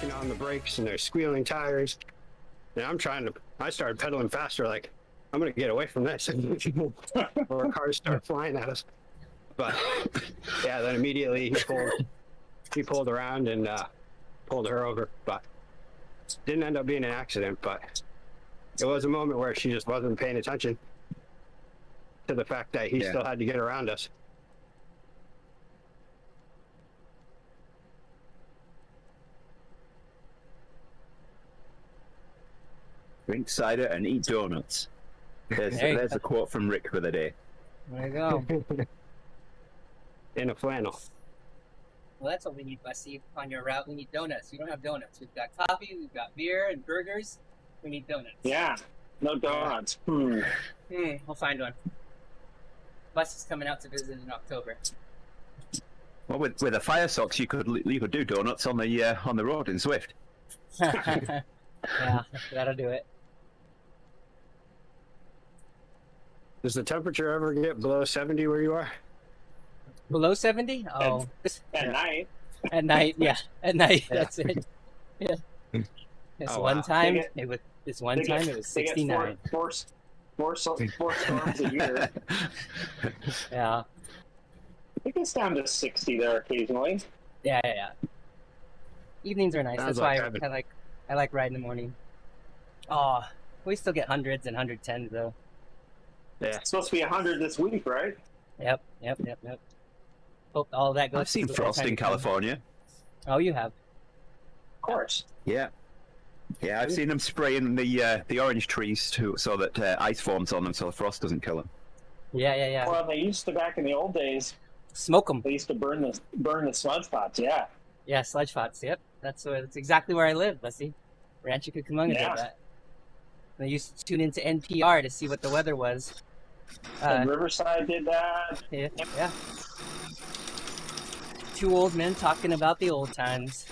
clicking on the brakes and they're squealing tires. And I started pedaling faster, like, I'm going to get away from this. Or cars start flying at us. But yeah, then immediately he pulled around and pulled her over. But didn't end up being an accident, but it was a moment where she just wasn't paying attention to the fact that he still had to get around us. Drink cider and eat donuts. There's a quote from Rick for the day. There you go. In a flannel. Well, that's what we need, Bussy. On your route, we need donuts. We don't have donuts. We've got coffee, we've got beer and burgers. We need donuts. Yeah, no donuts. We'll find one. Bus is coming out to visit in October. Well, with a fire socks, you could do donuts on the road in Swift. Yeah, that'll do it. Does the temperature ever get below 70 where you are? Below 70? Oh. At night. At night, yeah. At night, Yeah. that's it. Yeah. This Oh, one wow. time, it was 69. Four storms a year. Yeah. It gets down to 60 there occasionally. Yeah. Evenings are nice. Sounds That's why like I like riding in the morning. Oh, we still get hundreds and 110s though. Yeah. It's supposed to be 100 this week, right? Yep. Hope all that goes. I've seen to frost in California. Oh, you have. Of course. Yeah, I've seen them spraying the orange trees so that ice forms on them, so the frost doesn't kill them. Yeah. Well, they used to back in the old days. Smoke them. They used to burn the sludge pots. Yeah. Yeah, sludge pots. Yep, that's exactly where I live. Let's see, Rancho Cucamonga did that. And I used to tune into NPR to see what the weather was. And Riverside did that. Yeah. Two old men talking about the old times.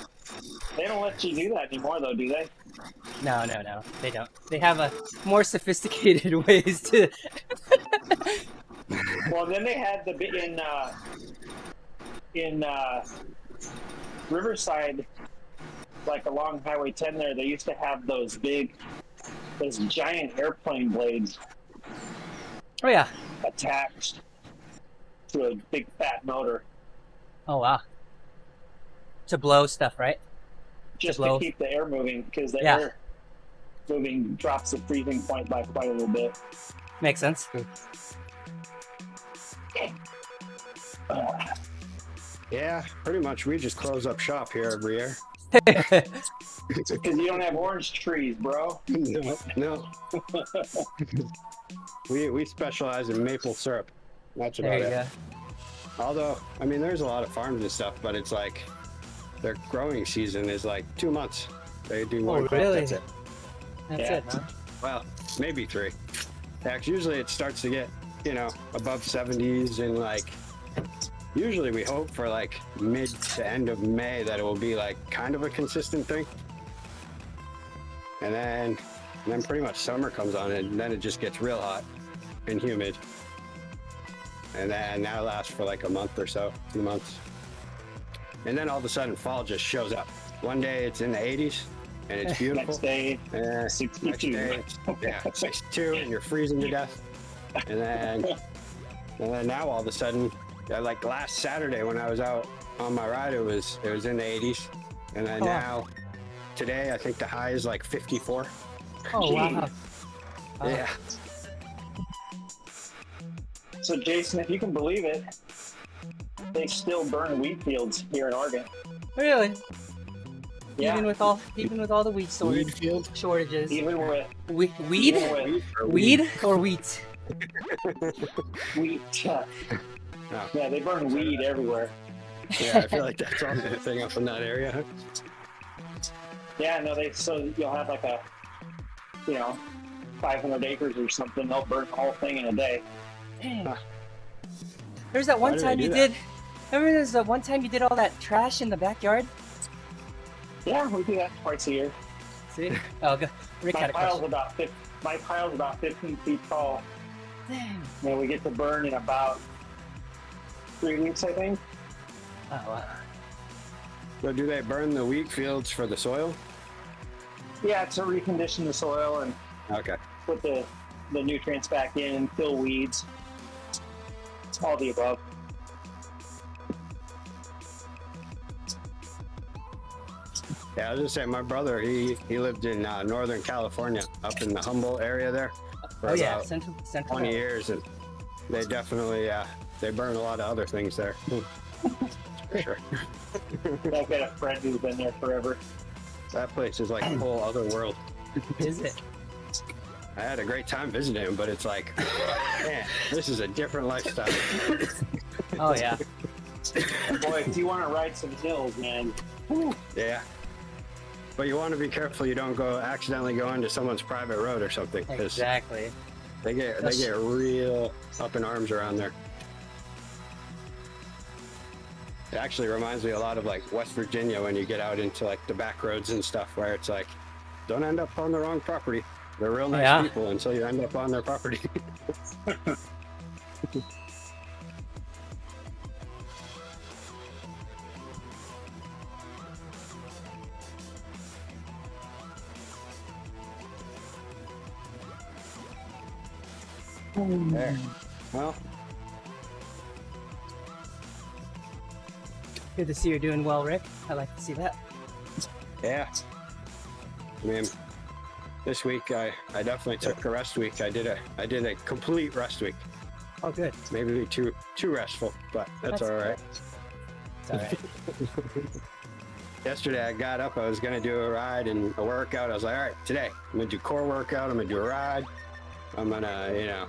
They don't let you do that anymore, though, do they? No, they don't. They have a more sophisticated ways to. Well, then they had in Riverside, like along Highway 10 there, they used to have those giant airplane blades. Oh yeah. Attached to a big fat motor. Oh wow. To blow stuff, right? Just to keep the air moving, because the air moving drops the freezing point by quite a little bit. Makes sense. Yeah, pretty much. We just close up shop here every year. Because you don't have orange trees, bro. No. We specialize in maple syrup. That's about it. Go. Although, I mean, there's a lot of farms and stuff, but it's like their growing season is like 2 months. They do one crop, really? that's it. That's it, huh? Well, maybe 3. Yeah, 'cause usually it starts to get, above 70s and like, usually we hope for like mid to end of May that it will be like kind of a consistent thing. And then pretty much summer comes on and then it just gets real hot and humid. And then that lasts for like a month or so, 2 months. And then all of a sudden fall just shows up. One day it's in the 80s and it's beautiful. Next day, 62. Next day, 62 and you're freezing to death. And then now all of a sudden, like last Saturday when I was out on my ride, it was in the 80s. And then now, today, I think the high is like 54. Oh wow. Yeah. So Jason, if you can believe it, they still burn wheat fields here in Oregon. Really? Yeah. Even with all the wheat shortages. Even with Weed or wheat? wheat. No. Yeah, they burn weed everywhere. Yeah, I feel like that's all the thing up in that area. Yeah, no, so you'll have like 500 acres or something. They'll burn the whole thing in a day. Dang. There's that one time you did. Remember, there's that one time you did all that trash in the backyard. Yeah, we do that twice a year. See? Oh, good. Rick had a question. My pile's about 15 feet tall. Dang. And we get to burn in about 3 weeks, I think. Oh wow. So do they burn the wheat fields for the soil? Yeah, to recondition the soil and Okay. put the nutrients back in, kill weeds, all the above. Yeah, I was just saying, my brother, he lived in Northern California, up in the Humboldt area there, for Oh yeah, about Central. 20 years, and they definitely they burn a lot of other things there. For sure. I've got a friend who's been there forever. That place is like a whole other world. Is it? I had a great time visiting him, but it's like, man, this is a different lifestyle. Oh yeah. Boy, if you want to ride some hills, man. Yeah. But you want to be careful you don't accidentally go into someone's private road or something, because Exactly. they get real up in arms around there. It actually reminds me a lot of like West Virginia when you get out into like the back roads and stuff, where it's like, don't end up on the wrong property. They're real nice people until you end up on their property. There. Well, Good to see you're doing well, Rick. I like to see that. yeah. I mean, this week I definitely took a rest week. I did a complete rest week. Oh, good. Maybe too restful, but that's all right. It's all right. Yesterday I got up, I was gonna do a ride and a workout. I was like, all right, today I'm gonna do core workout, I'm gonna do a ride. I'm gonna,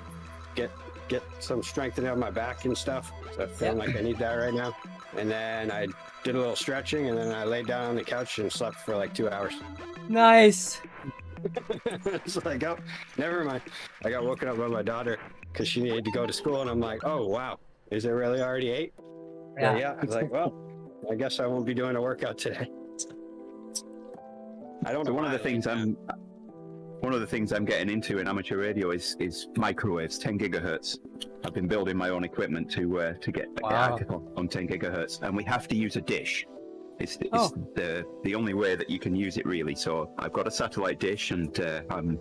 get some strengthening of my back and stuff. So I feel like I need that right now. And then I did a little stretching, and then I laid down on the couch and slept for like 2 hours. Nice. It's like, oh, never mind. I got woken up by my daughter because she needed to go to school, and I'm like, oh wow, is it really already 8? Yeah. Yeah. I was like, well, I guess I won't be doing a workout today. I don't know. One of the things I'm getting into in amateur radio is microwaves, 10 gigahertz. I've been building my own equipment to get active on 10 gigahertz, and we have to use a dish. It's the only way that you can use it, really. So I've got a satellite dish, and I'm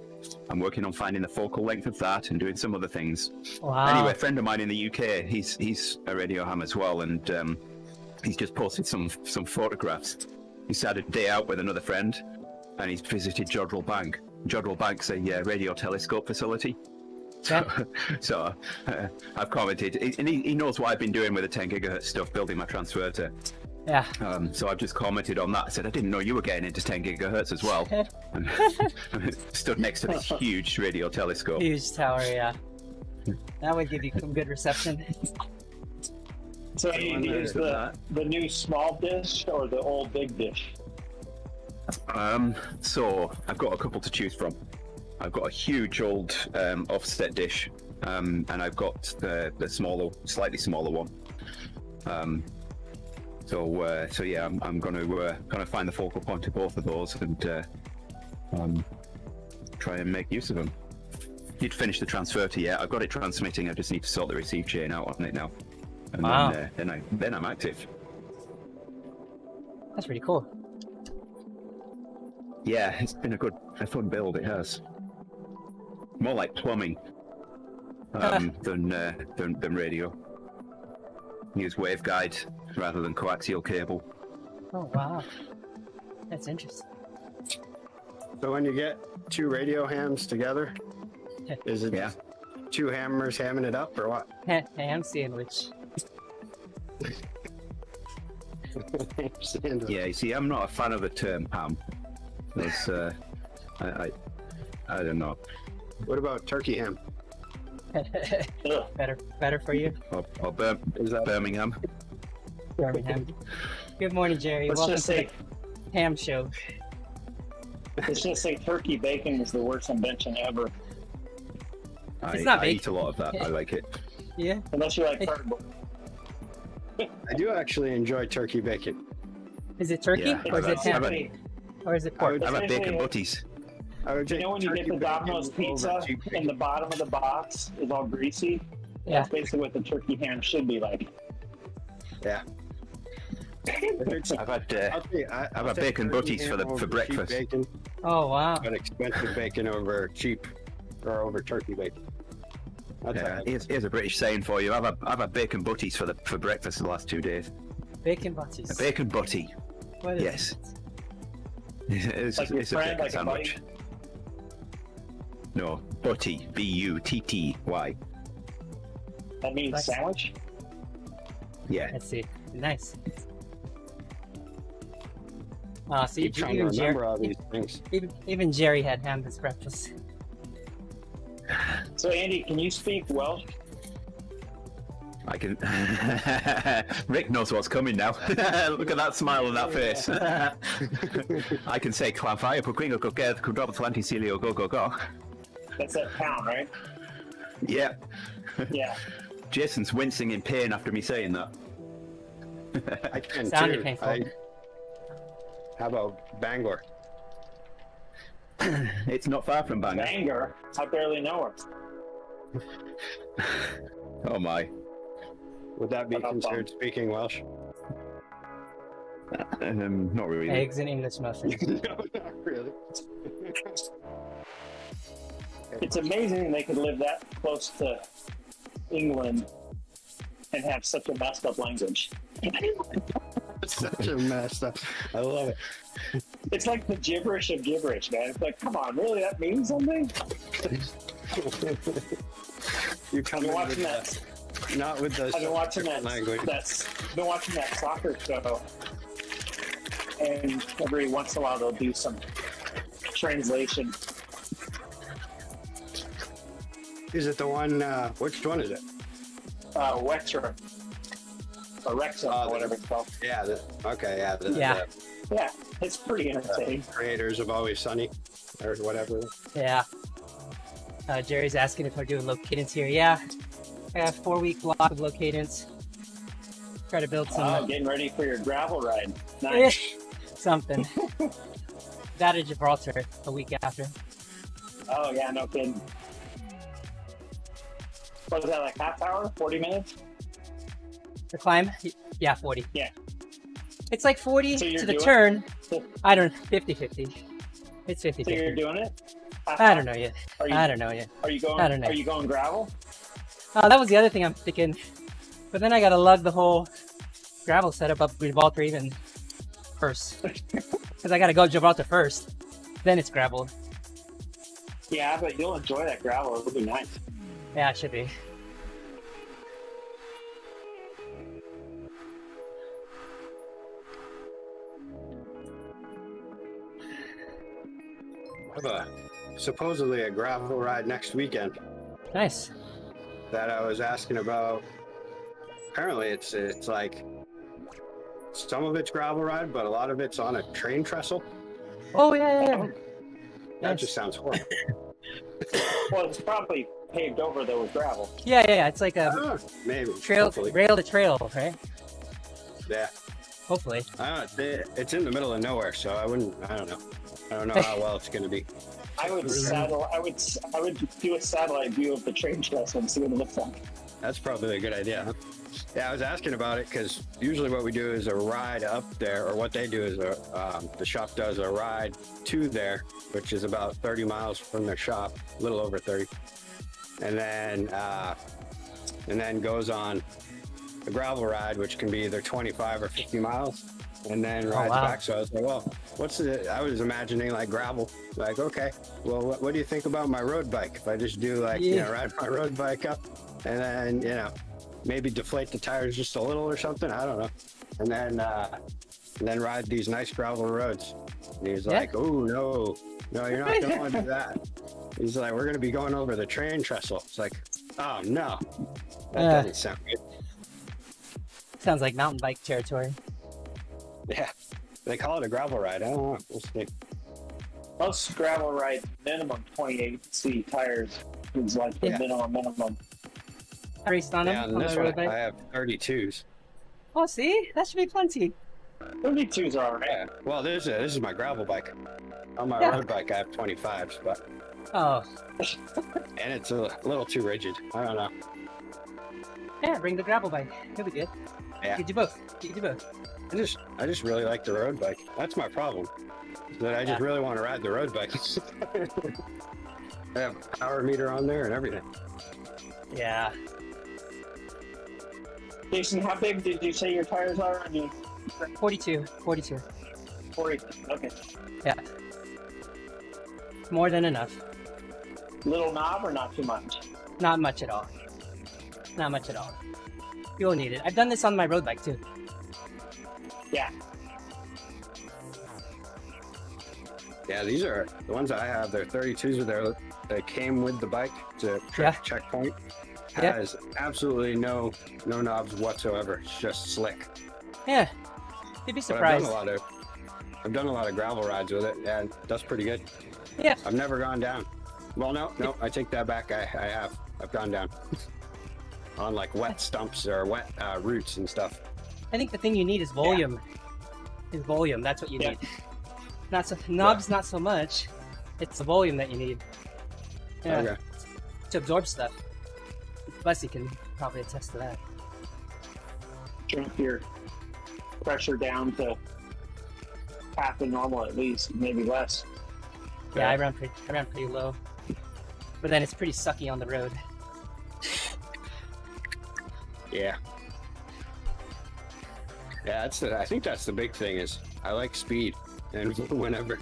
working on finding the focal length of that and doing some other things. Wow. Anyway, a friend of mine in the UK, he's a radio ham as well, and he's just posted some photographs. He's had a day out with another friend, and he's visited Jodrell Bank. Jodrell Bank's a radio telescope facility. So I've commented, and he knows what I've been doing with the 10 gigahertz stuff, building my transverter. Yeah. So I've just commented on that. I said, I didn't know you were getting into 10 gigahertz as well. And stood next to this huge radio telescope. Huge tower, yeah. That would give you some good reception. So you use the new small dish or the old big dish? So I've got a couple to choose from. I've got a huge old offset dish, and I've got the slightly smaller one. So yeah, I'm going to find the focal point of both of those and try and make use of them. Need to finish the transverter yet. I've got it transmitting. I just need to sort the receive chain out on it now, and then I'm active. That's pretty cool. Yeah, it's been a fun build. It has. More like plumbing than radio. Use waveguide rather than coaxial cable. Oh wow, that's interesting. So when you get two radio hams together, is it two hammers hamming it up or what? Ham sandwich. Yeah, you see, I'm not a fan of the term ham. It's, I don't know. What about turkey ham? better for you. Or Birmingham. Birmingham. Good morning, Jerry. Let's Welcome just to say, the ham show. let's just say turkey bacon is the worst invention ever. It's not I bacon. eat a lot of that. I like it. Yeah. Unless you like cardboard. I do actually enjoy turkey bacon. Is it turkey Yeah, or is it ham? Essentially, Or is it pork? I've had bacon butties. I would you take know when you get turkey the Domino's bacon pizza over cheap and the bottom of the box is all greasy? Yeah. That's basically what the turkey ham should be like. Yeah. I've had I'll take bacon turkey butties ham for over cheap breakfast. Bacon, Oh wow. but expensive bacon over cheap or over turkey bacon. That's all right. Here's a British saying for you. I've had bacon butties for breakfast the last 2 days. Bacon butties. A bacon butty. What is Yes. it? It's Like your a friend, bacon like a sandwich. No, butty. B-U-T-T-Y. That means Nice. sandwich? Yeah. Let's see. Nice. So Keep trying to remember all these things. even Jerry had ham as breakfast. So, Andy, can you speak Welsh? I can. Rick knows what's coming now. Look at that smile on that face. I can say Clanfire, Puquingo, Coquet, Kudrob, Atlanticilio, go, go, go. That's that pound, right? Yeah. Yeah. Jason's wincing in pain after me saying that. I can Sounded too. painful. How about Bangor? It's not far from Bangor. Bangor? I barely know her. Oh my. Would that be considered speaking Welsh? Not really. Eggs and English muffins. No, not really. It's amazing they could live that close to England and have such a messed up language. Such a mess up. I love it. It's like the gibberish of gibberish, man. It's like, come on, really? That means something? You come I've been in watching with that. not with the I've been watching that. language. I've been watching that soccer show, and every once in a while they'll do some translation. Is it the one? Which one is it? Wexer or Wrexham or whatever it's called. Yeah. Okay. Yeah. Yeah. Yeah, it's pretty entertaining. Creators of Always Sunny, or whatever. Yeah. Jerry's asking if we're doing low cadence here. Yeah. I have 4-week block of low cadence. Try to build some Oh, getting ready for your gravel ride. Nice. something. That at Gibraltar a week after. Oh yeah, no kidding. What was that, like half hour, 40 minutes? The climb? Yeah, 40. Yeah. It's like 40 So you're to the doing- turn. I don't 50-50. It's 50-50. So you're doing it? I don't know yet. Are you, I don't know yet. Are you going? I don't know. Are you going gravel? That was the other thing I'm thinking. But then I gotta lug the whole gravel setup up Gibraltar even first. Because I gotta go Gibraltar first. Then it's gravel. Yeah, but you'll enjoy that gravel. It'll be nice. Yeah, it should be. I have supposedly a gravel ride next weekend Nice. that I was asking about. Apparently, it's like some of it's gravel ride, but a lot of it's on a train trestle. Oh, yeah. That Nice. just sounds horrible. Well, it's probably paved over though with gravel. Yeah. It's like a Maybe. trail, Hopefully. rail to trail, right? Yeah. Hopefully. It's in the middle of nowhere, so I don't know. I don't know how well it's going to be. I would do a satellite view of the train trestle and see what it looks like. That's probably a good idea. Huh? Yeah, I was asking about it because usually what we do is a ride up there, or what they do is the shop does a ride to there, which is about 30 miles from their shop, a little over 30, and then goes on a gravel ride, which can be either 25 or 50 miles, and then rides wow. back. So I was like, well, I was imagining like gravel. Like, okay, well, what do you think about my road bike? If I just do like, ride my road bike up and then, maybe deflate the tires just a little or something. I don't know. And then ride these nice gravel roads. And he's like, oh, no, you're not going to want to do that. He's like, we're going to be going over the train trestle. It's like, oh, no, that doesn't sound good. Sounds like mountain bike territory. Yeah, they call it a gravel ride. I don't know. We'll see. Most gravel rides minimum 28C tires is like the minimum. I raced on them Yeah, on and this the road one, I bike. have 32s. Oh, see? That should be plenty. 32s are alright. Yeah. Well, this is my gravel bike. On my road bike, I have 25s, but Oh, and it's a little too rigid. I don't know. yeah, bring the gravel bike. It'll be good. Yeah. Get you both. I just really like the road bike. That's my problem. Is that I just Yeah. really want to ride the road bike. I have a power meter on there and everything. Yeah. Jason, how big did you say your tires are on your 42. 40? Okay. Yeah. More than enough. Little knob or not too much? Not much at all. Not much at all. You'll need it. I've done this on my road bike too. Yeah. Yeah, these are the ones I have. They're 32s with their. They came with the bike to checkpoint. Yeah. Has absolutely no knobs whatsoever. It's just slick. Yeah. You'd be But surprised. I've done a lot of gravel rides with it, and that's pretty good. Yeah. I've never gone down. Well, no, I take that back. I have. I've gone down on like wet stumps or wet roots and stuff. I think the thing you need is volume. Is volume. That's what you Yeah. need. Not so knobs, not so much. It's the volume that you need. Yeah. Okay. To absorb stuff. Bussy can probably attest to that. Drop your pressure down to half the normal at least, maybe less. Yeah, I ran pretty low. But then it's pretty sucky on the road. Yeah. Yeah, I think that's the big thing is I like speed, and whenever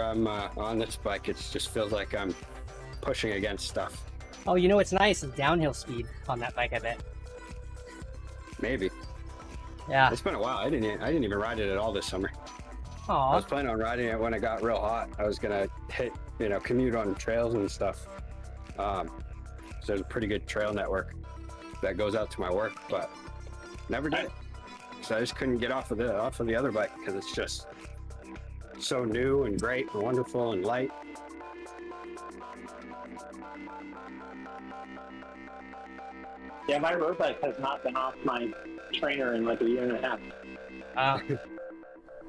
I'm on this bike, it just feels like I'm pushing against stuff. Oh, you know what's nice is downhill speed on that bike, I bet. Maybe Yeah. it's been a while. I didn't even ride it at all this summer. I Aw. was planning on riding it when it got real hot. I was gonna commute on trails and stuff. So there's a pretty good trail network that goes out to my work, but never did. So I just couldn't get off of the other bike because it's just so new and great and wonderful and light. Yeah, my road bike has not been off my trainer in like a year and a half.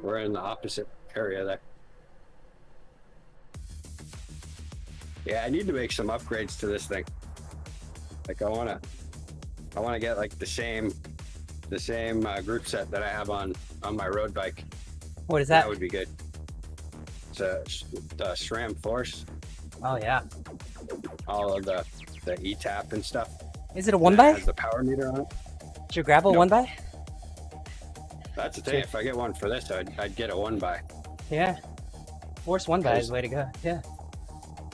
We're in the opposite area there. Yeah, I need to make some upgrades to this thing. Like I wanna get like the same group set that I have on my road bike. What is that? That would be good. It's a SRAM Force, Oh, yeah. all of the E-tap and stuff. Is it a 1x? Has the power meter on it. Is your gravel Nope. 1x? That's the thing. If I get one for this, I'd get a 1x. Yeah. Force 1x is the way to go. Yeah.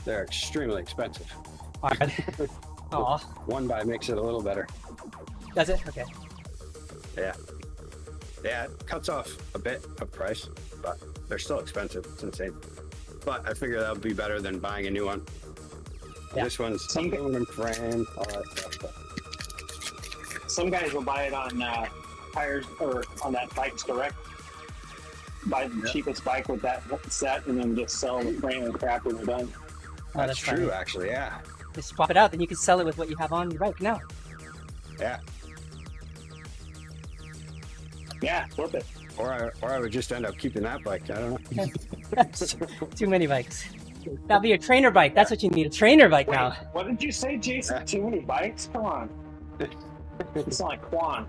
They're extremely expensive. Aw. 1x makes it a little better. Does it? Okay. Yeah, it cuts off a bit of price, but they're still expensive. It's insane. But I figure that'll be better than buying a new one. Yeah. This one's aluminum frame, all that stuff. Some guys will buy it on tires or on that Bikes Direct. Buy the cheapest bike with that set and then just sell the frame and crap when they're done. Oh, That's true, funny. actually. Yeah, Just swap it out, then you can sell it with what you have on your bike now. yeah. Yeah, flip it. Or I would just end up keeping that bike. I don't know. Too many bikes. That'll be a trainer bike. That's what you need, a trainer bike Wait, now. what did you say, Jason? Too many bikes? Come on. It's like Quan.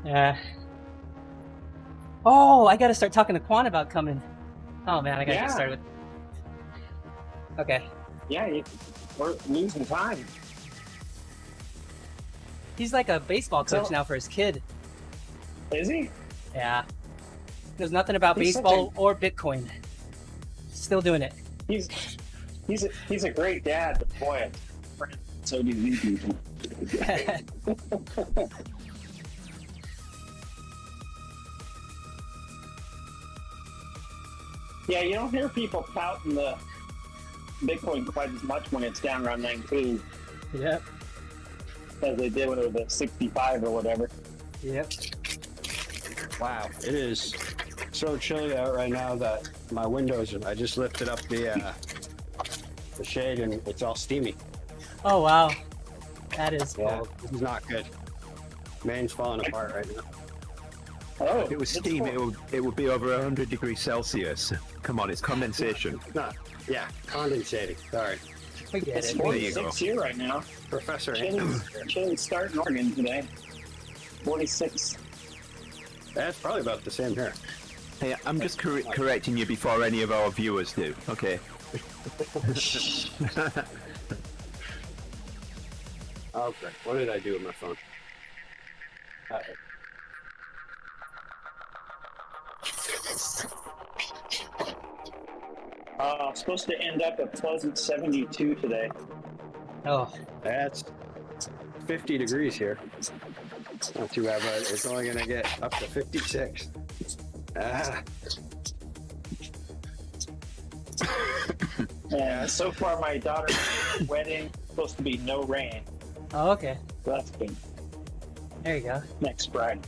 Yeah. Oh, I gotta start talking to Quan about coming. Oh man, I gotta get started with. Okay. Yeah, we're losing time. He's like a baseball coach So- now for his kid. Is he? Yeah. Knows nothing about He's such baseball or Bitcoin. Still doing it. He's a great dad, but boy, so do these people. Yeah, you don't hear people touting the Bitcoin quite as much when it's down around 19 Yep. as they did when it was at 65 or whatever. Yep. Wow, it is so chilly out right now that my windows. I just lifted up the shade and it's all steamy. Oh wow. That is Yeah, cold. this is not good. Maine's falling apart right now. Oh, If it was it's steam, cool. it would be over 100 degrees Celsius. Come on, it's condensation. Not, yeah, condensating. Sorry, We get It's it. There you 46 here right now. Professor. Chilly start in Oregon today. 46. That's probably about the same here. Hey, I'm just correcting you before any of our viewers do. Okay. Okay. What did I do with my phone? Supposed to end up a pleasant 72 today. Oh, That's 50 degrees here. Not too bad, but it's only going to get up to 56. And so far, my daughter's wedding supposed to be no rain. oh, okay. So that's good. There you go. Next Friday.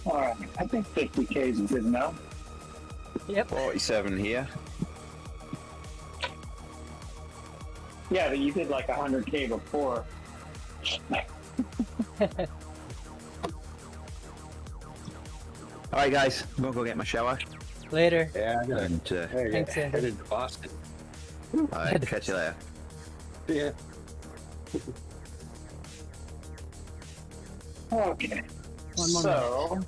All right, I think 50K is good enough. Yep. 47 here. Yeah, but you did like 100K before. All right, guys, I'm gonna go get my shower. Later. Yeah, I got And Thanks, Andy. headed to Boston. all right, catch you later. Yeah. Okay. One more So,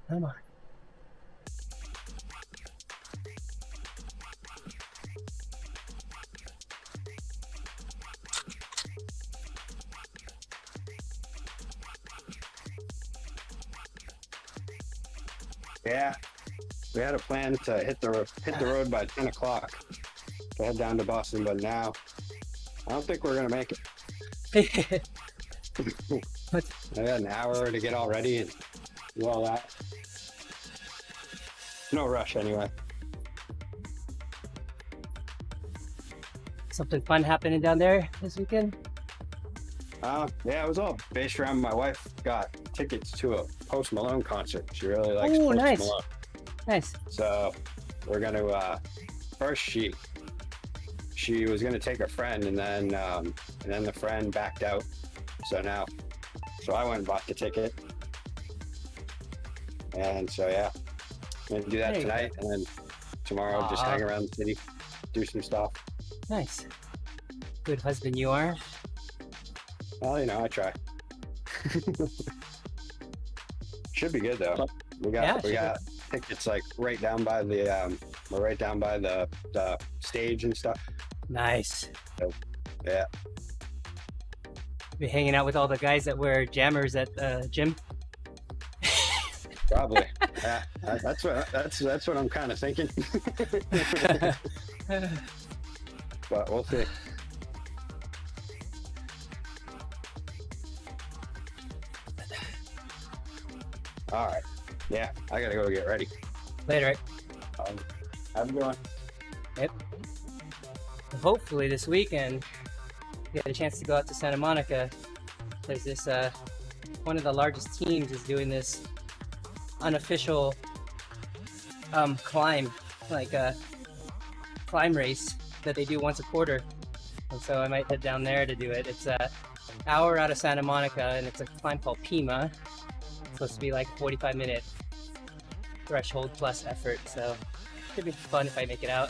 Come on. Yeah. We had a plan to hit the road by 10 o'clock to head down to Boston, but now I don't think we're going to make it. What? I got an hour to get all ready and do all that. No rush anyway. Something fun happening down there this weekend? Yeah, it was all based around my wife got tickets to a Post Malone concert. She really likes Oh, Post nice. Malone. Nice. So we're gonna first she was gonna take a friend and then the friend backed out. So I went and bought the ticket. And so yeah. I'm gonna do that There you tonight and then tomorrow just Aw. hang around the city, do some stuff. Nice. Good husband you are. Well, I try. Should be good though. We Yeah, got tickets like right down by the the stage and stuff. Nice. Yeah. Be hanging out with all the guys that wear jammers at the gym. Probably. Yeah. That's what I'm kind of thinking. But we'll see. All right. Yeah, I gotta go get ready. Later. Have a good one. Yep. Hopefully this weekend get a chance to go out to Santa Monica. There's this one of the largest teams is doing this unofficial climb, like a climb race that they do once a quarter. And so I might head down there to do it. It's an hour out of Santa Monica and it's a climb called Pima. It's supposed to be like 45-minute threshold plus effort, so should be fun if I make it out.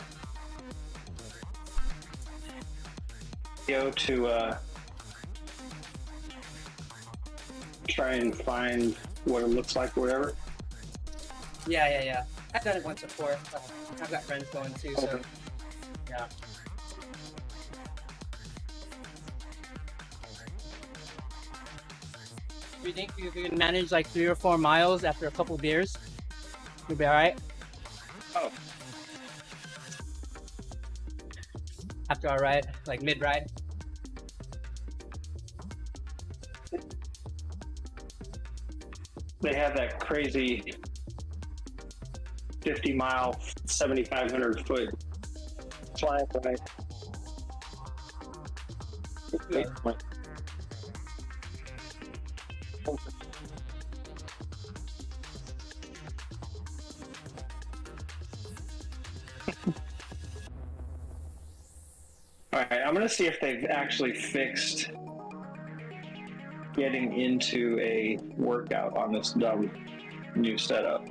go to try and find what it looks like or whatever. Yeah. I've done it once before. I've got friends going too, so Okay. yeah. Do you think you can manage like 3 or 4 miles after a couple beers? You'll be alright? Oh, After our ride, like mid-ride? they have that crazy 50-mile, 7,500-foot flying ride. Yeah. All right, I'm gonna see if they've actually fixed getting into a workout on this dumb new setup.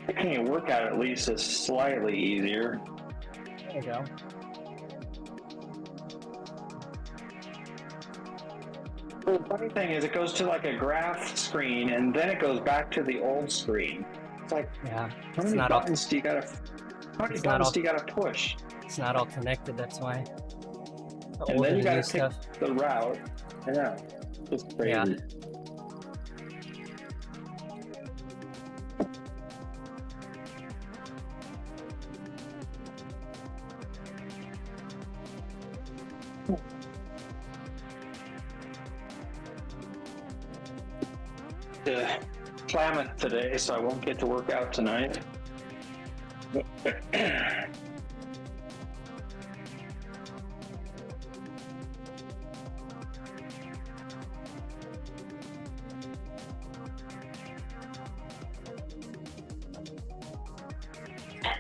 Making a workout at least is slightly easier. There you go. The funny thing is, it goes to like a graph screen, and then it goes back to the old screen. It's like, Yeah. how It's many not all. buttons do you gotta? How many It's not buttons all- do you gotta push? It's not all connected. That's why. The And older then you the new gotta pick stuff. the route. Yeah, it's crazy. Yeah. To Klamath today, so I won't get to work out tonight.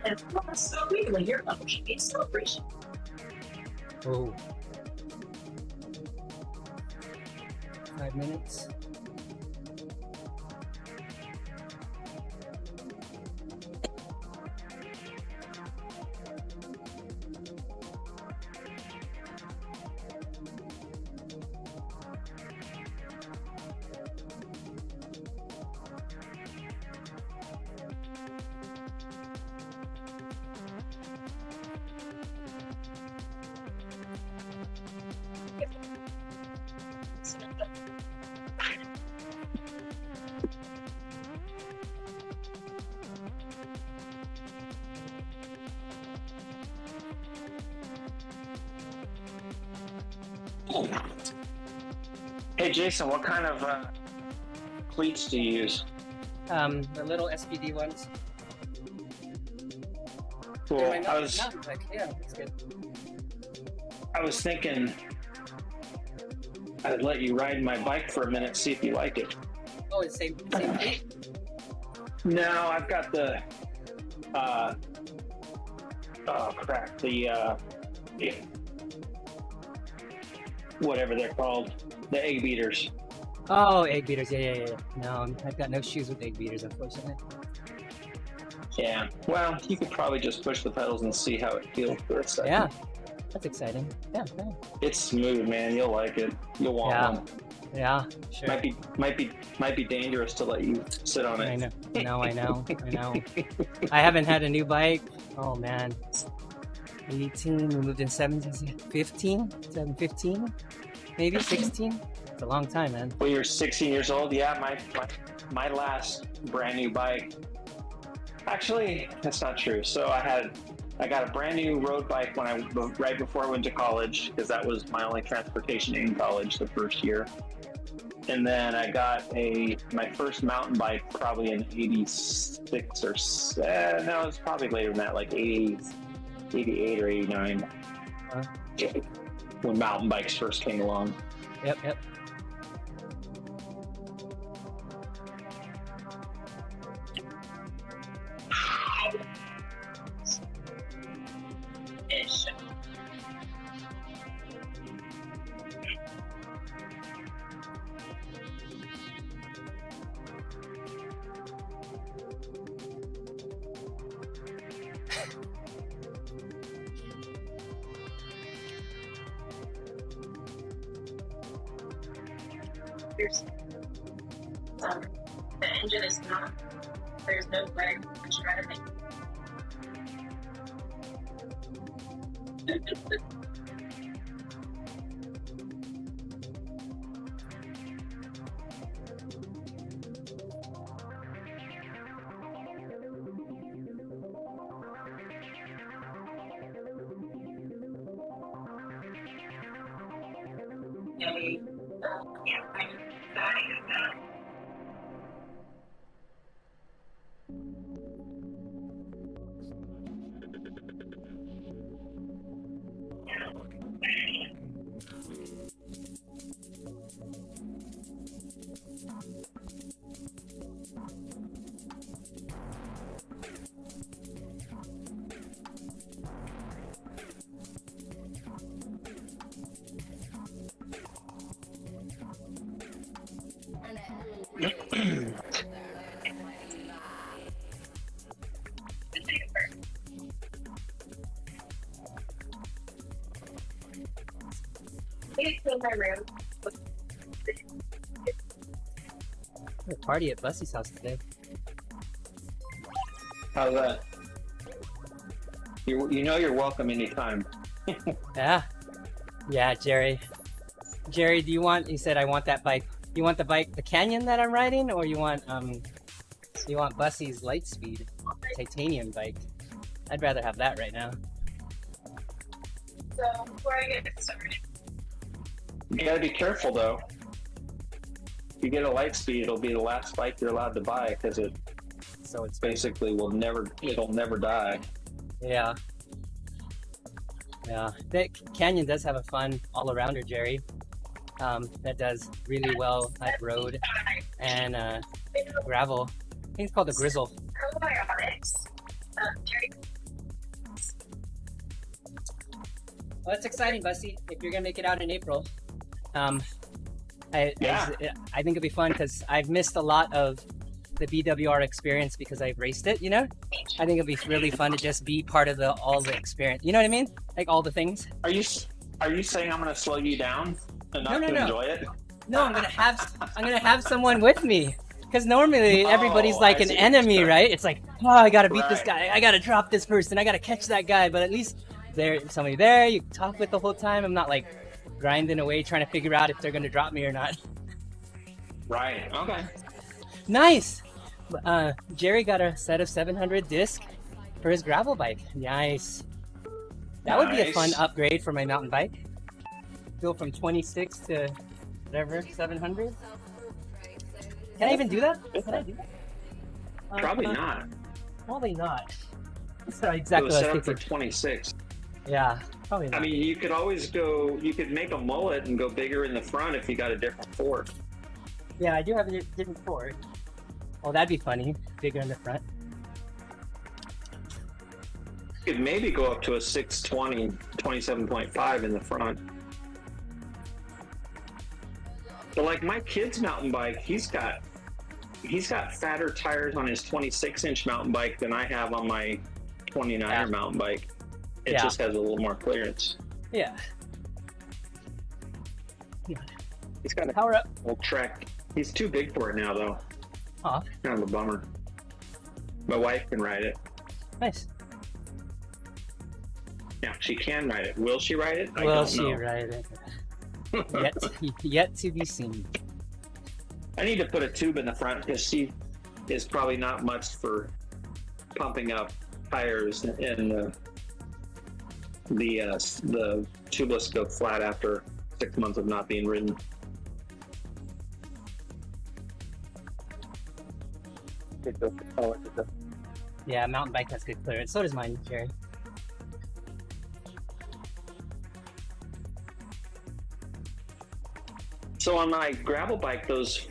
And so really, your life should be a celebration. Oh. 5 minutes. Hey Jason, what kind of cleats do you use? The little SPD ones. Cool. They're my I was mountain bike. Yeah, that's good. thinking I'd let you ride my bike for a minute, see if you like it. Oh, it's same feet? No, I've got the oh crap, the yeah, whatever they're called, the egg beaters. Oh, egg beaters. Yeah. No, I've got no shoes with egg beaters, unfortunately. Yeah. Well, you could probably just push the pedals and see how it feels for a second. Yeah, that's exciting. Yeah. It's smooth, man. You'll like it. You'll want Yeah. one. Yeah, sure. Might be dangerous to let you sit on it. I know. I haven't had a new bike. Oh man. 18, we moved in 17, 15, 15, maybe 16. It's a long time, man. Well, you're 16 years old. Yeah, my last brand new bike. Actually, that's not true. So I got a brand new road bike right before I went to college, because that was my only transportation in college the first year. And then I got my first mountain bike probably in 86 or no, it was probably later than that, like 88 or 89. When mountain bikes first came along. Yep. Ish. Here's the engine is not. There's no way to try to make. Internet. need to clean my room. A party at Bussy's house today. How's that? You know you're welcome anytime. Yeah. Yeah, Jerry. Jerry, do you want? You said I want that bike. You want the bike, the Canyon that I'm riding, or you want Bussy's Lightspeed titanium bike? I'd rather have that right now. So before I get started, You gotta be careful though. If you get a light speed, it'll be the last bike you're allowed to buy because it So it's basically it'll never die. yeah. Yeah, that Canyon does have a fun all-arounder, Jerry. That does really well at road and gravel. I think it's called the Grizzle. probiotics. Jerry, Well, that's exciting, Bussy. If you're gonna make it out in April, I think it'll be fun because I've missed a lot of the BWR experience because I've raced it. You know, I think it'll be really fun to just be part of all the experience. You know what I mean? Like all the things. Are you saying I'm gonna slow you down enough No, to no. enjoy it? No, I'm gonna have someone with me. Because normally everybody's like I an see. enemy, right? It's like, oh, I gotta beat this Right. guy. I gotta drop this person. I gotta catch that guy. But at least there's somebody there you can talk with the whole time. I'm not like grinding away trying to figure out if they're gonna drop me or not. Right. Okay. Nice. Jerry got a set of 700 disc for his gravel bike. Nice. That would be a fun Nice. upgrade for my mountain bike. Go from 26 to whatever 700. Can I even do that? Can I do that? Probably not. Probably not. So It exactly was what I set was up for thinking. 26. Yeah, probably not. I mean, you could always go. You could make a mullet and go bigger in the front if you got a different fork. Yeah, I do have a different fork. Oh, that'd be funny. Bigger in the front. You could maybe go up to a 620, 27.5 in the front. But like my kid's mountain bike, he's got fatter tires on his 26-inch mountain bike than I have on my 29er Yeah. mountain bike. It Yeah. just has a little more clearance. Yeah. He's got a Power up. little Trek. He's too big for it now, though. Aw, Kind of a bummer. My wife can ride it. nice. Yeah, she can ride it. Will she ride it? I Will don't she know. ride it? Yet to be seen. I need to put a tube in the front because she is probably not much for pumping up tires, and the tubeless go flat after 6 months of not being ridden. Yeah, mountain bike has good clearance. So does mine, Jerry. So on my gravel bike, those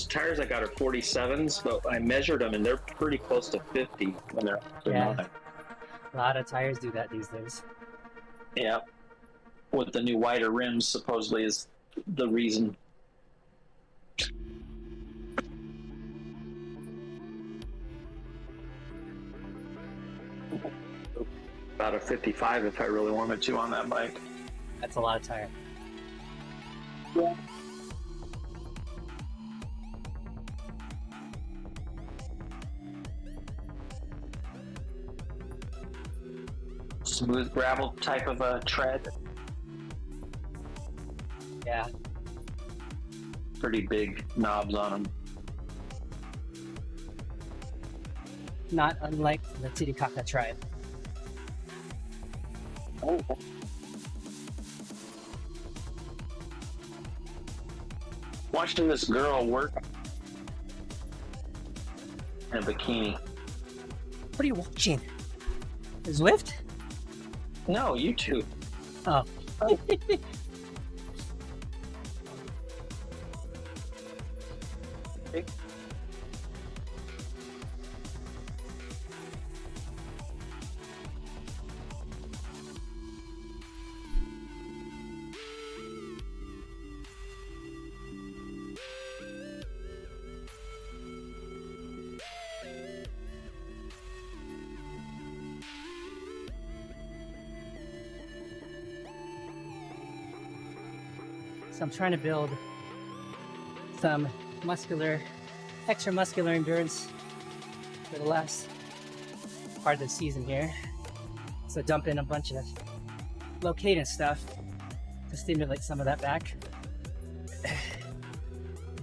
tires I got are 47s, but I measured them and they're pretty close to 50 when they're Yeah. not. A lot of tires do that these days. Yeah. With the new wider rims, supposedly is the reason. About a 55 if I really wanted to on that bike. That's a lot of tire. Smooth gravel type of a tread. Yeah. Pretty big knobs on them. Not unlike the Titicaca tribe. Watching this girl work in a bikini. What are you watching? Zwift? No, YouTube. Oh. So I'm trying to build some extra muscular endurance for the last part of the season here. So dump in a bunch of low cadence stuff to stimulate some of that back.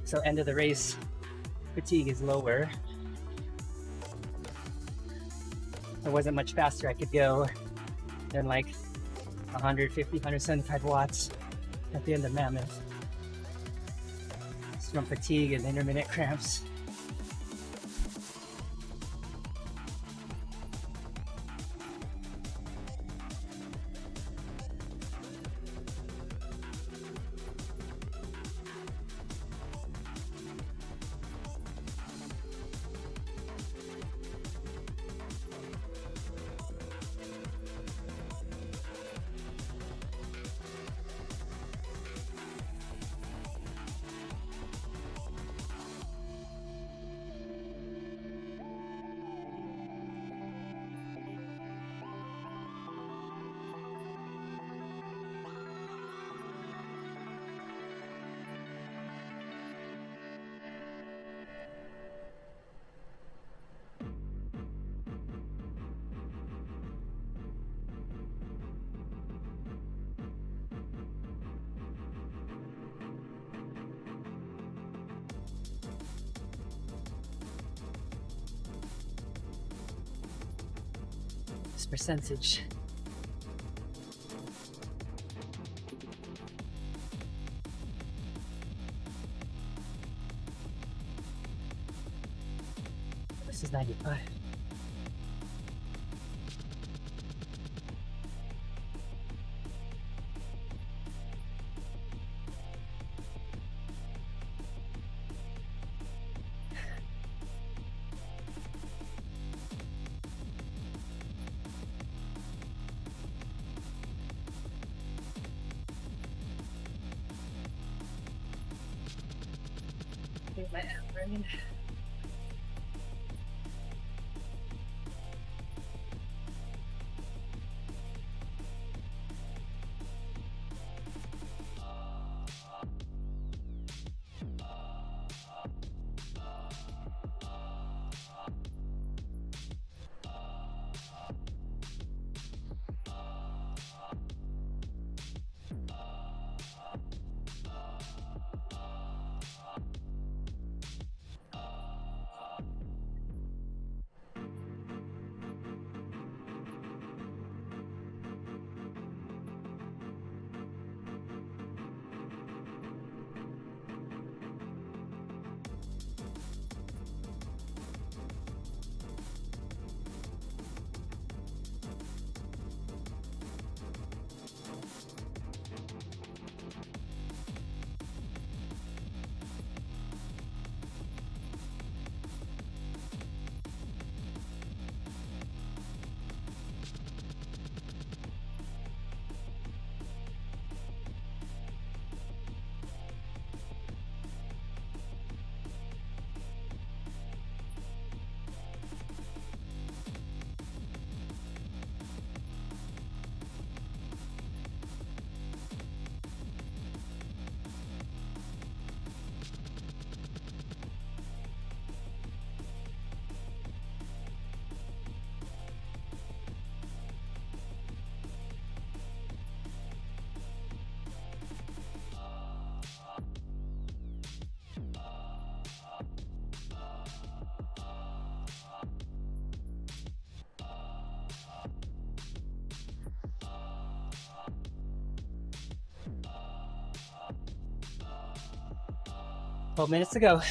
So end of the race fatigue is lower. There wasn't much faster I could go than like 150, 175 watts at the end of Mammoth. It's from fatigue and intermittent cramps. This percentage. This is 95. Here's my brain. Twelve minutes to go.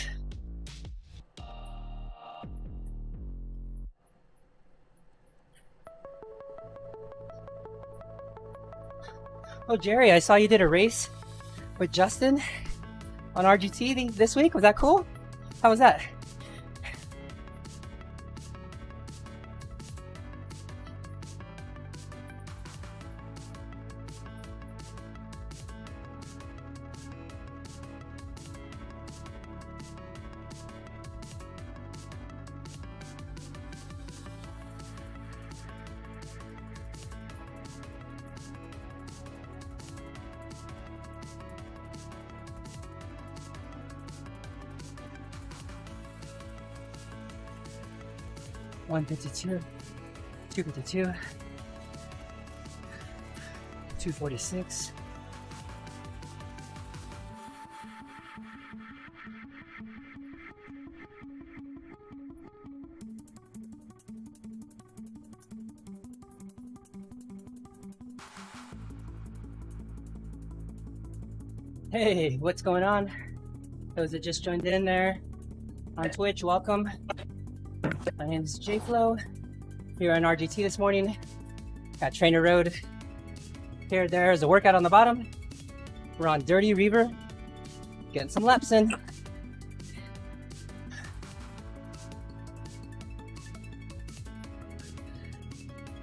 Oh, Jerry, I saw you did a race with Justin on RGT this week. Was that cool? How was that? 152, 252, 246. Hey, what's going on? Those that just joined in there on Twitch, welcome. My name is JFlow. Here on RGT this morning. Got Trainer Road. Here, there's a workout on the bottom. We're on Dirty Reiver. Getting some laps in.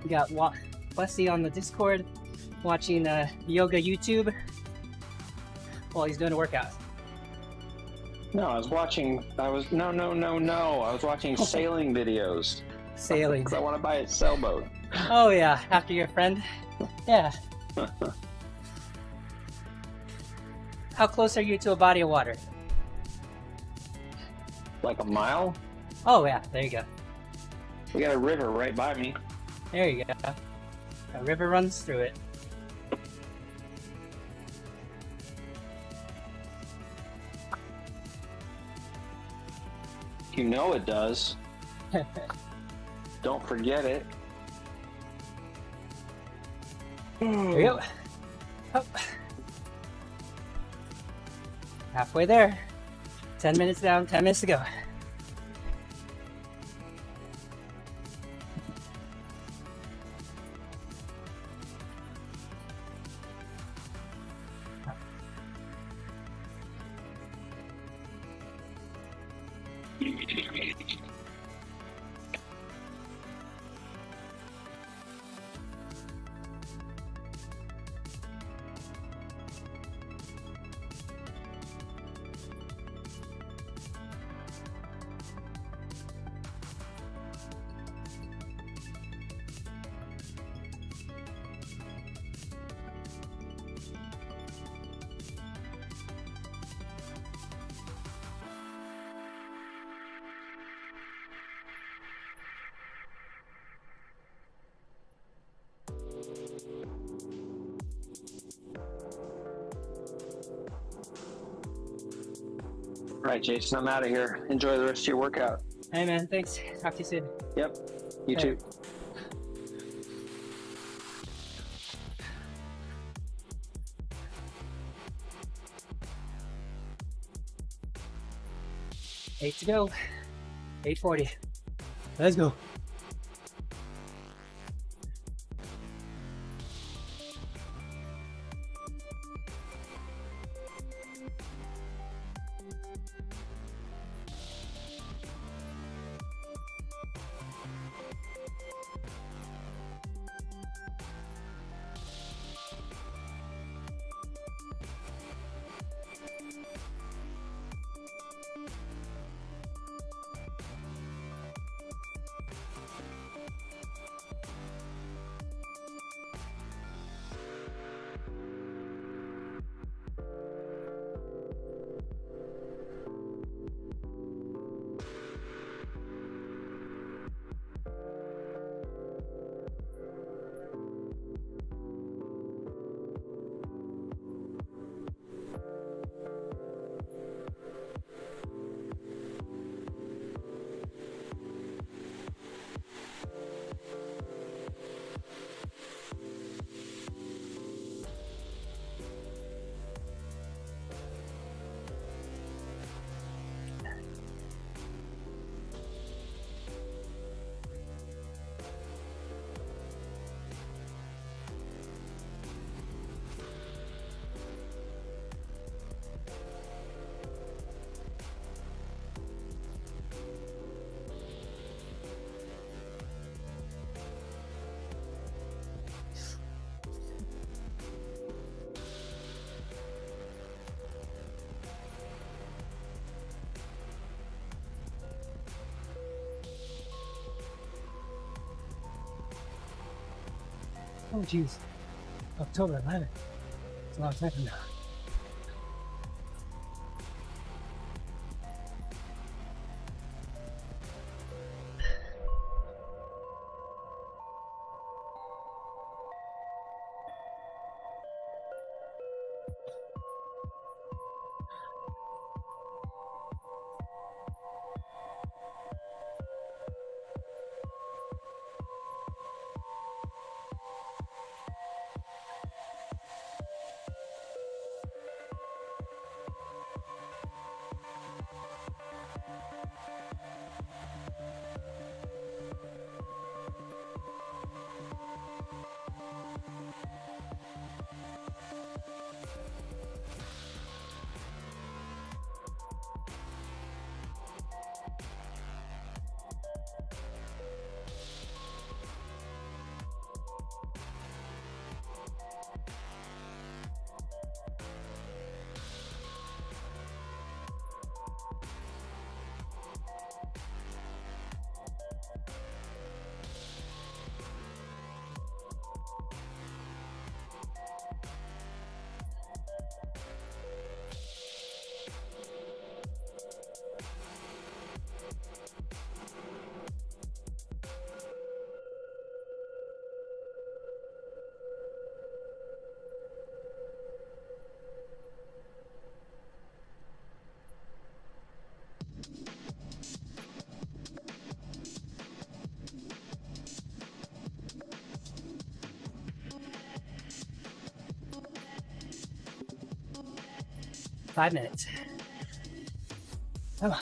We got Wesley on the Discord watching yoga YouTube while he's doing a workout. No, I was watching sailing videos. Sailing. 'Cause I want to buy a sailboat. Oh yeah, after your friend. Yeah. How close are you to a body of water? Like a mile? Oh yeah, there you go. We got a river right by me. There you go. A river runs through it. You know it does. Don't forget it. There you go. Up. Halfway there. 10 minutes down, 10 minutes to go. All right, Jason, I'm out of here. Enjoy the rest of your workout. Hey man, thanks. Talk to you soon. Yep, you too. Eight to go. 8:40. Let's go. Oh, jeez. October 11th. It's a long time from now. 5 minutes. Come on.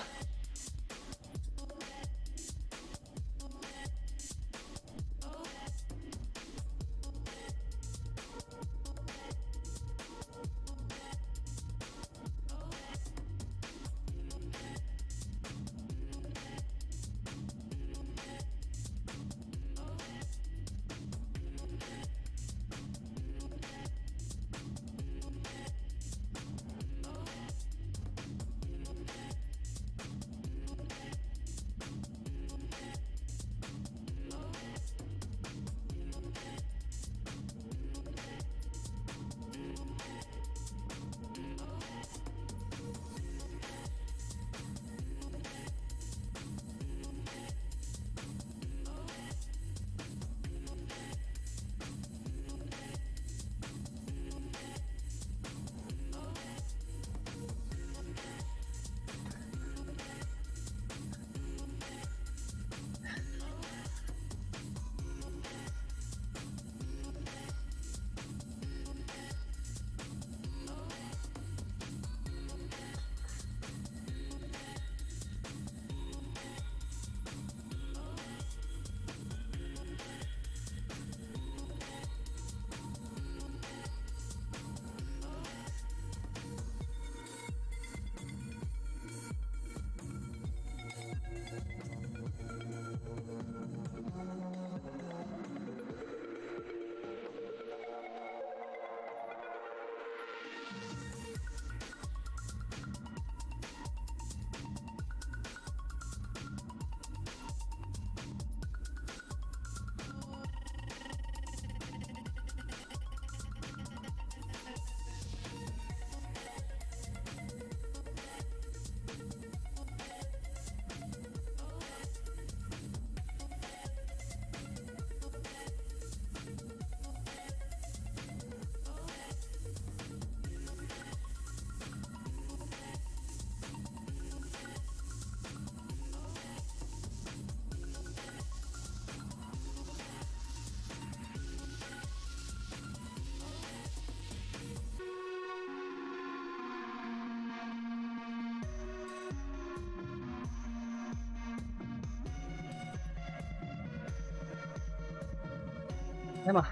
Come on.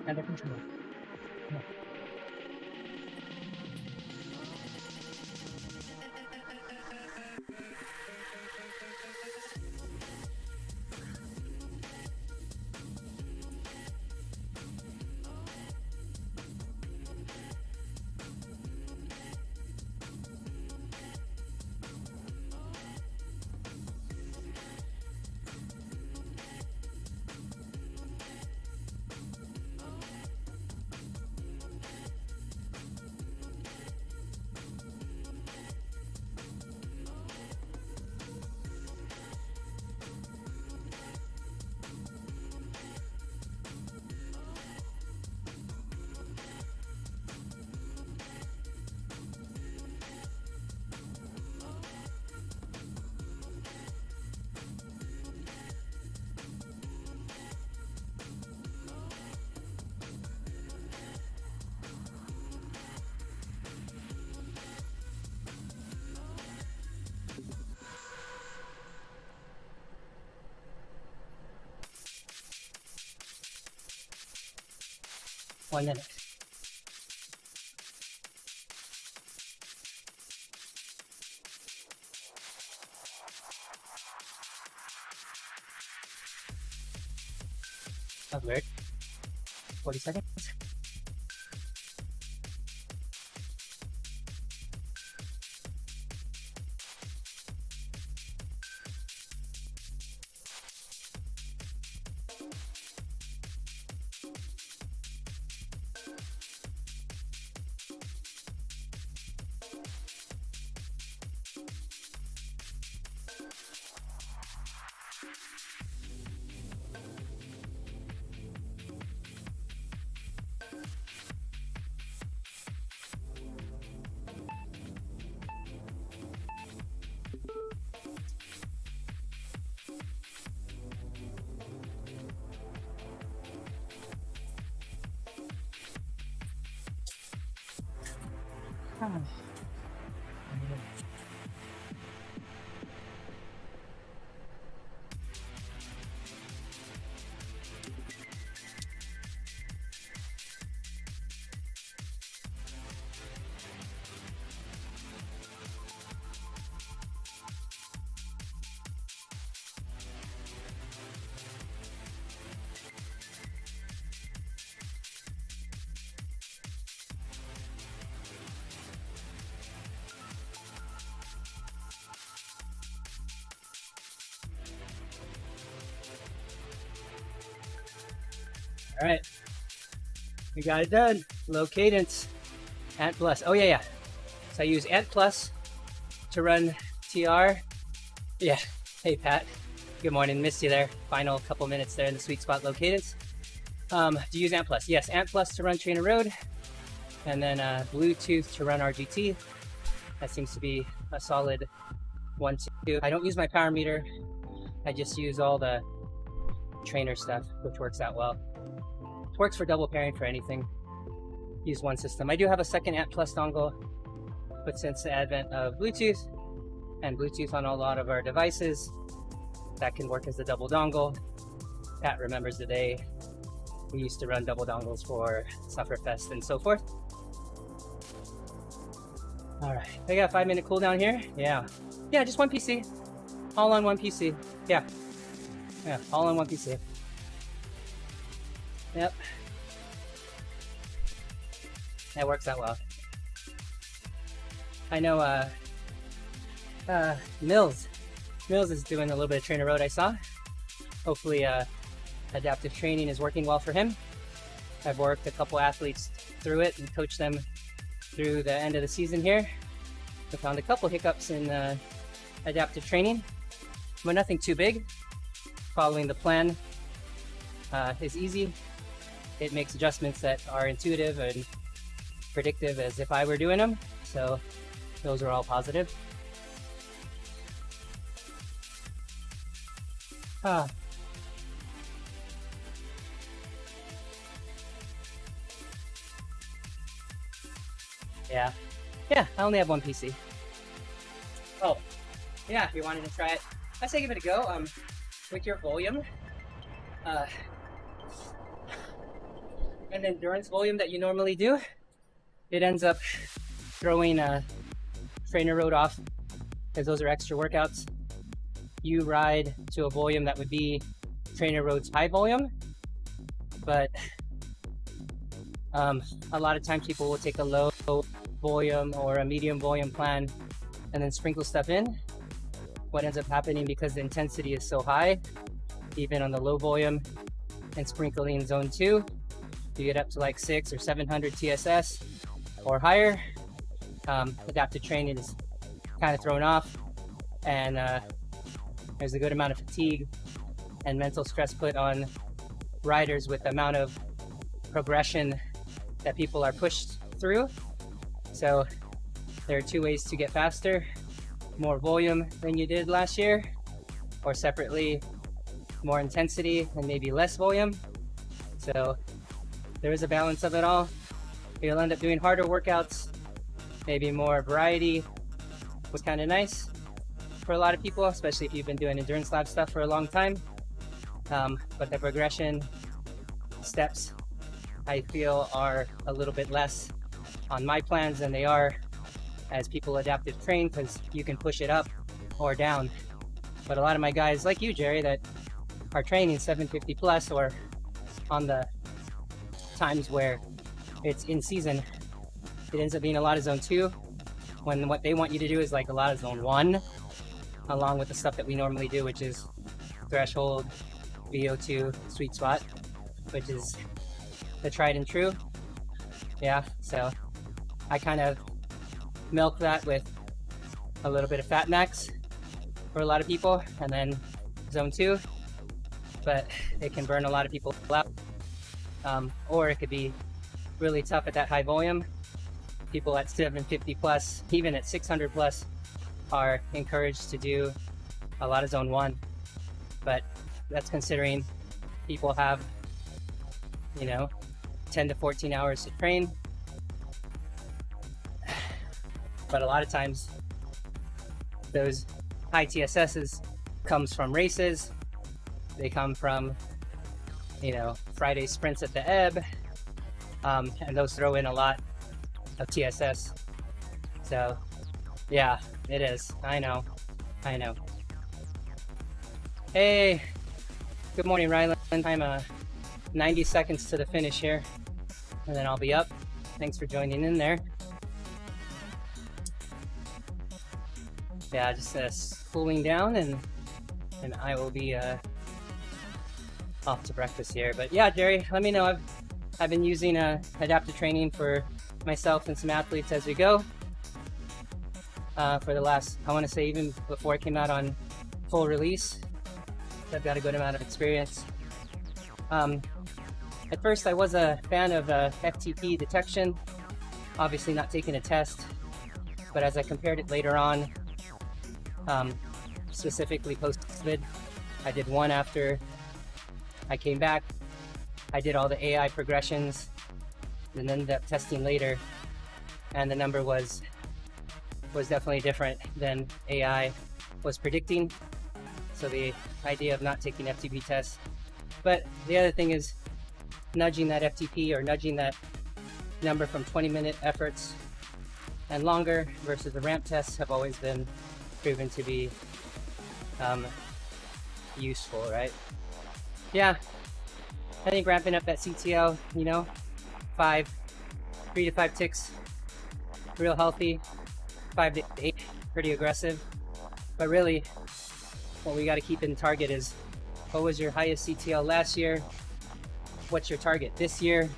Under control. Come on. One minute. Alert. 40 seconds. All right, we got it done. Low cadence, Ant Plus. Oh yeah. So I use Ant Plus to run TR. Yeah. Hey Pat. Good morning. Missed you there. Final couple minutes there in the sweet spot. Low cadence. Do you use Ant Plus? Yes, Ant Plus to run Trainer Road, and then Bluetooth to run RGT. That seems to be a solid 1-2. I don't use my power meter. I just use all the trainer stuff, which works out well. Works for double pairing for anything. Use one system. I do have a second Ant Plus dongle, but since the advent of Bluetooth and Bluetooth on a lot of our devices, that can work as the double dongle. Pat remembers the day we used to run double dongles for Sufferfest and so forth. All right, I got a 5-minute cooldown here. Yeah, just one PC, all on one PC. Yeah, all on one PC. Yep. That works out well. I know Mills is doing a little bit of Trainer Road, I saw. Hopefully adaptive training is working well for him. I've worked a couple athletes through it and coached them through the end of the season here. I found a couple hiccups in adaptive training, but nothing too big. Following the plan is easy. It makes adjustments that are intuitive and predictive as if I were doing them. So those are all positive. Yeah, I only have one PC. Oh, yeah, if you wanted to try it, I say give it a go. With your volume, and endurance volume that you normally do, it ends up throwing Trainer Road off, because those are extra workouts. You ride to a volume that would be Trainer Road's high volume, but a lot of times people will take a low volume or a medium volume plan and then sprinkle stuff in. What ends up happening, because the intensity is so high, even on the low volume and sprinkling zone 2, you get up to like 600 or 700 TSS or higher. Adaptive training is kind of thrown off, and there's a good amount of fatigue and mental stress put on riders with the amount of progression that people are pushed through. So there are two ways to get faster: more volume than you did last year, or separately, more intensity and maybe less volume. So there is a balance of it all. You'll end up doing harder workouts, maybe more variety was kind of nice for a lot of people, especially if you've been doing endurance lab stuff for a long time. But the progression steps, I feel, are a little bit less on my plans than they are as people adaptive train, because you can push it up or down. But a lot of my guys like you, Jerry, that are training 750 plus, or on the times where it's in season, it ends up being a lot of zone 2, when what they want you to do is like a lot of zone 1, along with the stuff that we normally do, which is threshold, VO2, sweet spot, which is the tried and true. Yeah, so I kind of milk that with a little bit of fat max for a lot of people, and then zone 2, but it can burn a lot of people out. Or it could be really tough at that high volume. People at 750 plus, even at 600 plus, are encouraged to do a lot of zone 1, but that's considering people have, 10 to 14 hours to train. but a lot of times those high TSSs comes from races. They come from, you know, Friday sprints at the ebb, and those throw in a lot of TSS. So yeah, it is. I know. Hey, good morning, Ryland. I'm 90 seconds to the finish here, and then I'll be up. Thanks for joining in there. Yeah, just cooling down, and I will be off to breakfast here. But yeah, Jerry, let me know. I've been using adaptive training for myself and some athletes as we go. For the last, I want to say, even before I came out on full release, I've got a good amount of experience. At first, I was a fan of FTP detection, obviously not taking a test, but as I compared it later on, specifically post-COVID, I did one after I came back. I did all the AI progressions and ended up testing later, and the number was definitely different than AI was predicting. So the idea of not taking FTP tests. But the other thing is nudging that FTP, or nudging that number from 20-minute efforts and longer versus the ramp tests, have always been proven to be useful, right? Yeah, I think ramping up that CTL, you know, 3 to 5 ticks, real healthy, 5 to 8, pretty aggressive. But really, what we got to keep in target is, what was your highest CTL last year? What's your target this year?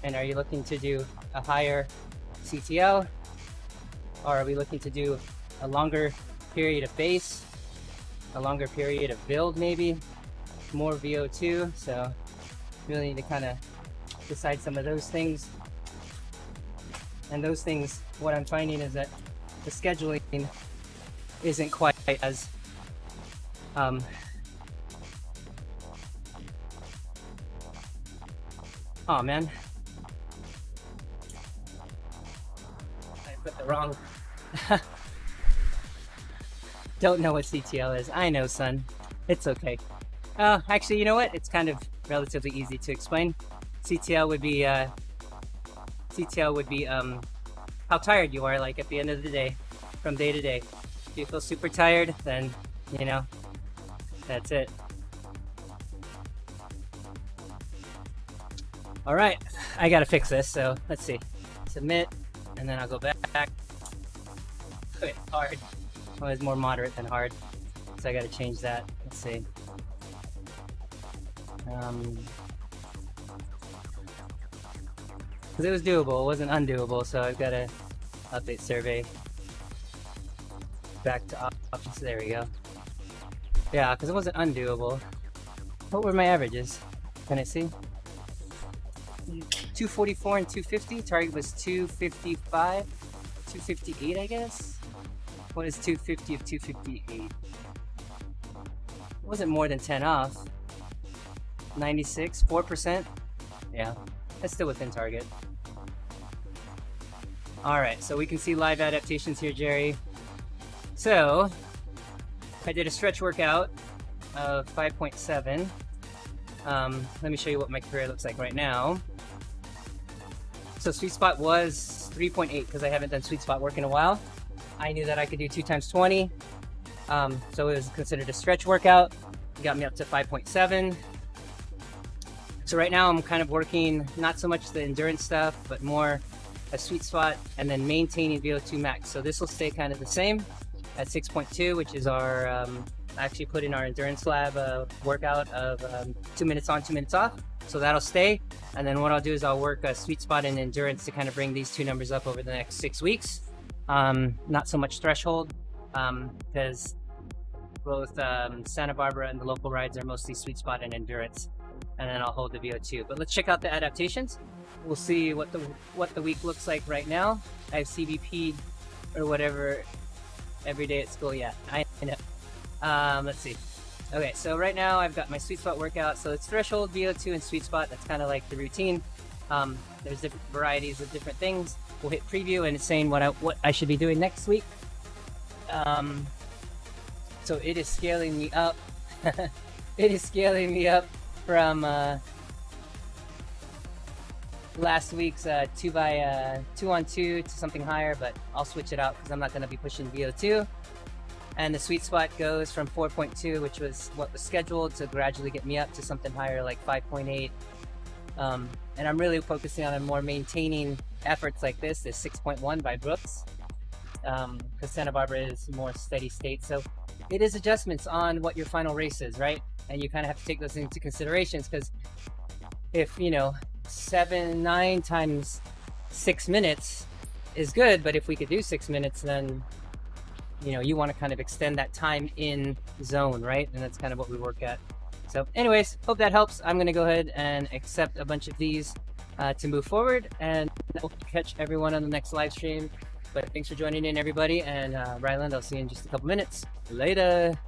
And are you looking to do a higher CTL? Or are we looking to do a longer period of base, a longer period of build, maybe more VO2? So really need to kind of decide some of those things. And those things, what I'm finding is that the scheduling isn't quite as oh man, I put the wrong don't know what CTL is. I know, son, it's okay. Actually, you know what, it's kind of relatively easy to explain. CTL would be how tired you are, like at the end of the day, from day to day. If you feel super tired, then you know, that's it. All right, I gotta fix this. So let's see, submit, and then I'll go back. Wait, hard. Well, it's more moderate than hard, so I gotta change that. Let's see. Because it was doable, it wasn't undoable, so I've got to update survey. Back to options, there we go. Yeah, because it wasn't undoable. What were my averages? Can I see? 244 and 250, target was 255, 258 I guess? What is 250 of 258? It wasn't more than 10 off. 96, 4%? Yeah, that's still within target. Alright, so we can see live adaptations here, Jerry. So, I did a stretch workout of 5.7. Let me show you what my career looks like right now. So sweet spot was 3.8 because I haven't done sweet spot work in a while. I knew that I could do 2 times 20. So it was considered a stretch workout. It got me up to 5.7. So right now I'm kind of working not so much the endurance stuff, but more a sweet spot and then maintaining VO2 max. So this will stay kind of the same at 6.2, which is our, I actually put in our endurance lab workout of 2 minutes on, 2 minutes off. So that'll stay. And then what I'll do is I'll work a sweet spot and endurance to kind of bring these 2 numbers up over the next 6 weeks. Not so much threshold, because both Santa Barbara and the local rides are mostly sweet spot and endurance. And then I'll hold the VO2. But let's check out the adaptations. We'll see what the week looks like right now. I have CBP or whatever every day at school. Yeah, I know. Let's see. Okay, so right now I've got my sweet spot workout. So it's threshold, VO2, and sweet spot. That's kind of like the routine. There's different varieties of different things. we'll hit preview, and it's saying what I should be doing next week. So it is scaling me up. It is scaling me up from last week's 2x2 to something higher, but I'll switch it out because I'm not going to be pushing VO2. And the sweet spot goes from 4.2, which was what was scheduled, to gradually get me up to something higher, like 5.8. And I'm really focusing on more maintaining efforts like this 6.1 by Brooks, because Santa Barbara is more steady state. So it is adjustments on what your final race is, right? And you kind of have to take those into considerations, because if, 9 times 6 minutes is good, but if we could do 6 minutes, then you want to kind of extend that time in zone, right? And that's kind of what we work at. So anyways, hope that helps. I'm going to go ahead and accept a bunch of these to move forward, and we'll catch everyone on the next live stream. But thanks for joining in, everybody. And Ryland, I'll see you in just a couple minutes. Later.